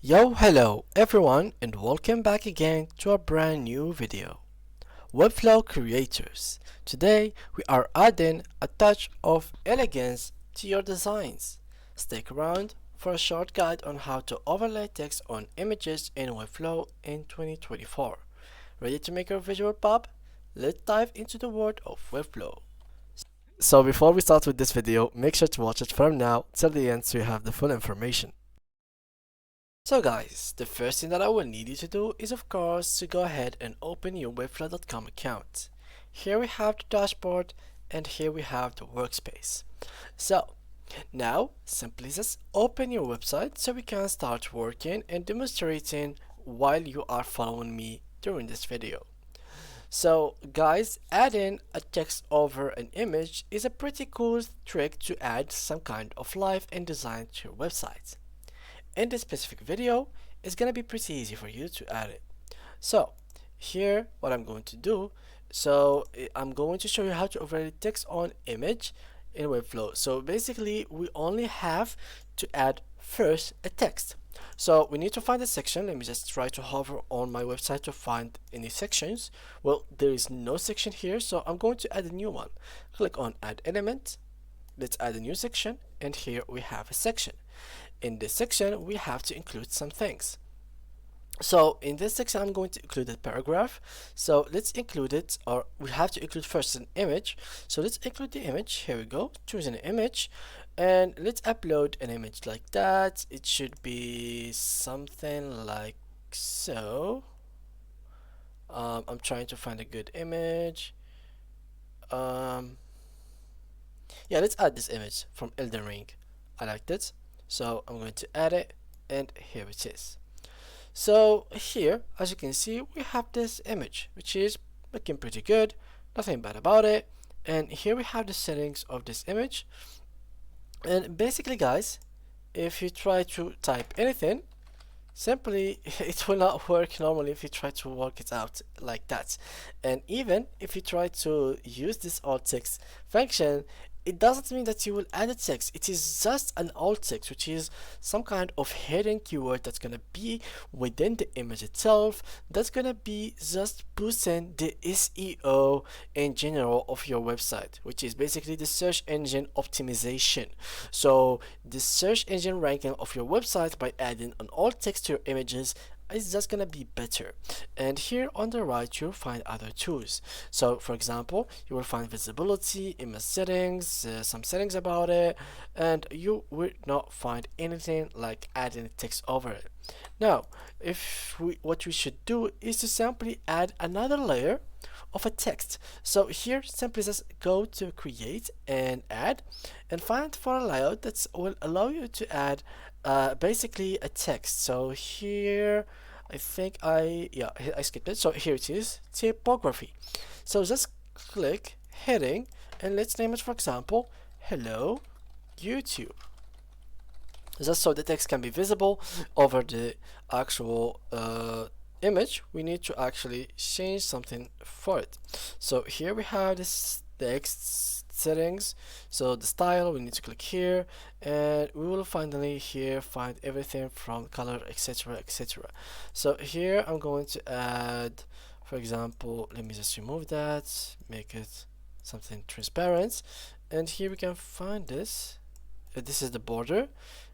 Yo, hello everyone, and welcome back again to a brand new video. Webflow creators. Today we are adding a touch of elegance to your designs. Stick around for a short guide on how to overlay text on images in Webflow in 2024. Ready to make your visual pop? Let's dive into the world of Webflow. So before we start with this video, make sure to watch it from now till the end so you have the full information. So guys, the first thing that I will need you to do is of course to go ahead and open your webflow.com account. Here we have the dashboard and here we have the workspace. So now simply just open your website so we can start working and demonstrating while you are following me during this video. So guys, adding a text over an image is a pretty cool trick to add some kind of life and design to your website. In this specific video, it's gonna be pretty easy for you to add it. So here what I'm going to do, I'm going to show you how to overlay text on image in Webflow. So basically we only have to add first a text. So we need to find a section. Let me just try to hover on my website to find any sections. Well, there is no section here, so I'm going to add a new one. Click on add element. Let's add a new section, and here we have a section. In this section we have to include some things. So in this section I'm going to include a paragraph. So let's include it, or we have to include first an image. So let's include the image. Here we go, choose an image, and let's upload an image like that. It should be something like so. I'm trying to find a good image. Yeah, let's add this image from Elden Ring. I liked it, so I'm going to add it, and here it is. So here, as you can see, we have this image which is looking pretty good, nothing bad about it. And here we have the settings of this image. And basically guys, if you try to type anything, simply it will not work normally if you try to work it out like that. And even if you try to use this alt text function, it doesn't mean that you will add a text. It is just an alt text, which is some kind of hidden keyword that's gonna be within the image itself, that's gonna be just boosting the SEO in general of your website, which is basically the search engine optimization. So the search engine ranking of your website by adding an alt text to your images is just gonna be better. And here on the right you'll find other tools. So for example, you will find visibility, image settings, some settings about it, and you will not find anything like adding text over it. Now what we should do is to simply add another layer of a text. So here simply just go to create and add, and find for a layout that will allow you to add basically a text. So here I think I skipped it. So here it is, typography. So just click heading and let's name it, for example, hello YouTube, just so the text can be visible over the actual image. We need to actually change something for it. So here we have this text settings. So the style, we need to click here, and we will finally here find everything from color, etc, etc. So here I'm going to add, for example, let me just remove that, make it something transparent, and here we can find this. This is the border,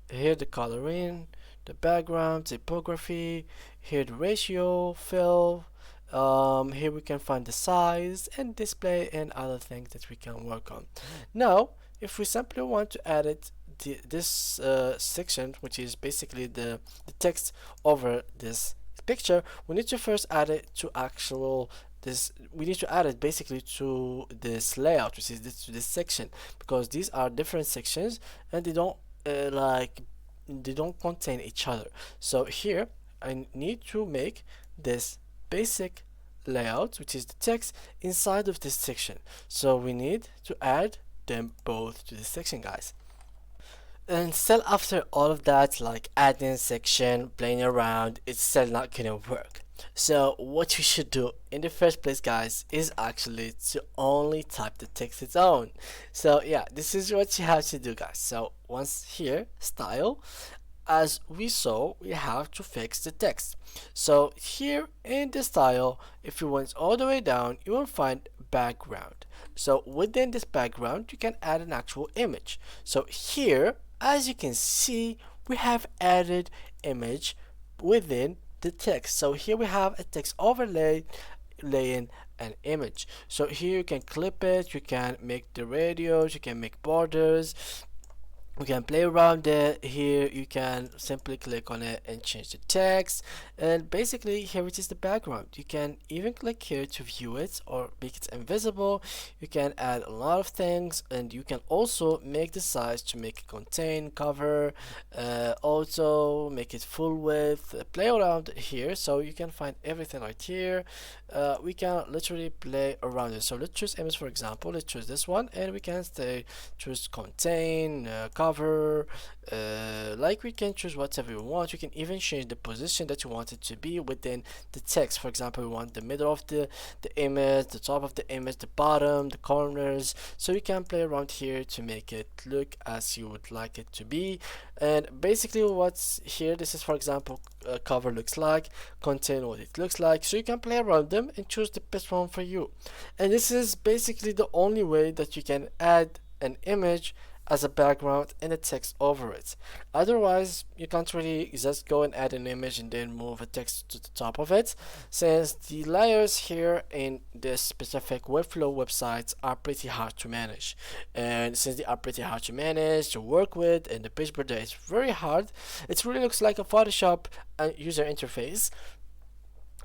here the coloring, the background, typography, here the ratio, fill, here we can find the size and display and other things that we can work on. Now if we simply want to add it, this section, which is basically the text over this picture, we need to first add it to we need to add it basically to this layout, which is to this section, because these are different sections and they don't they don't contain each other. So here I need to make this basic layout, which is the text, inside of this section. So we need to add them both to this section, guys. And still after all of that, like adding section, playing around, it's still not gonna work. So what you should do in the first place, guys, is actually to only type the text its own. So yeah, this is what you have to do, guys. So once here, style, as we saw, we have to fix the text. So here in the style, if you went all the way down, you will find background. So within this background, you can add an actual image. So here, as you can see, we have added image within the text. So here we have a text overlay laying an image. So here you can clip it, you can make the radios, you can make borders, we can play around it. Here you can simply click on it and change the text, and basically here it is the background. You can even click here to view it or make it invisible. You can add a lot of things, and you can also make the size to make it contain cover, also make it full width, play around here. So you can find everything right here. We can literally play around it. So let's choose image, for example. Let's choose this one, and we can choose contain, cover, like we can choose whatever we want. You can even change the position that you want it to be within the text. For example, we want the middle of the image, the top of the image, the bottom, the corners. So you can play around here to make it look as you would like it to be. And basically what's here, this is, for example, cover looks like, contain what it looks like. So you can play around them and choose the best one for you. And this is basically the only way that you can add an image as a background and a text over it. Otherwise, you can't really just go and add an image and then move a text to the top of it, since the layers here in this specific Webflow websites are pretty hard to manage. And since they are pretty hard to manage, to work with, and the page builder is very hard, it really looks like a Photoshop user interface.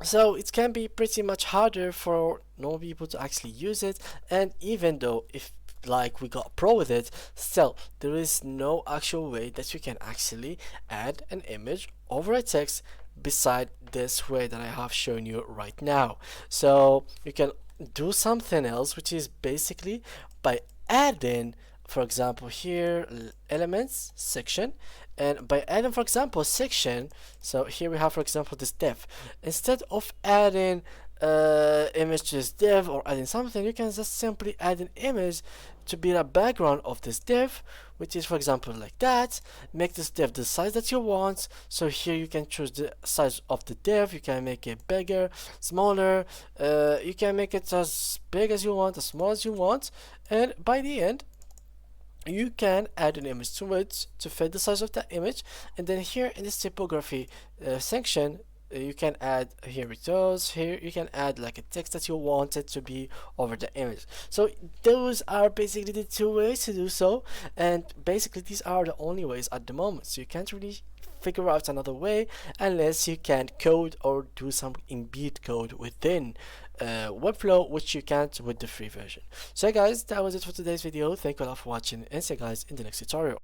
So it can be pretty much harder for normal people to actually use it. And even though if like we got pro with it, still there is no actual way that you can actually add an image over a text beside this way that I have shown you right now. So you can do something else, which is basically by adding, for example, here elements section, and by adding, for example, section. So here we have, for example, this div. Instead of adding image to this div or adding something, you can just simply add an image to be the background of this div, which is, for example, like that. Make this div the size that you want. So here you can choose the size of the div. You can make it bigger, smaller, you can make it as big as you want, as small as you want, and by the end you can add an image to it to fit the size of that image. And then here in this typography section, you can add, here it goes, here you can add like a text that you want it to be over the image. So those are basically the two ways to do so, and basically these are the only ways at the moment. So you can't really figure out another way unless you can code or do some embed code within Webflow, which you can't with the free version. So guys, that was it for today's video. Thank you all for watching, and see you guys in the next tutorial.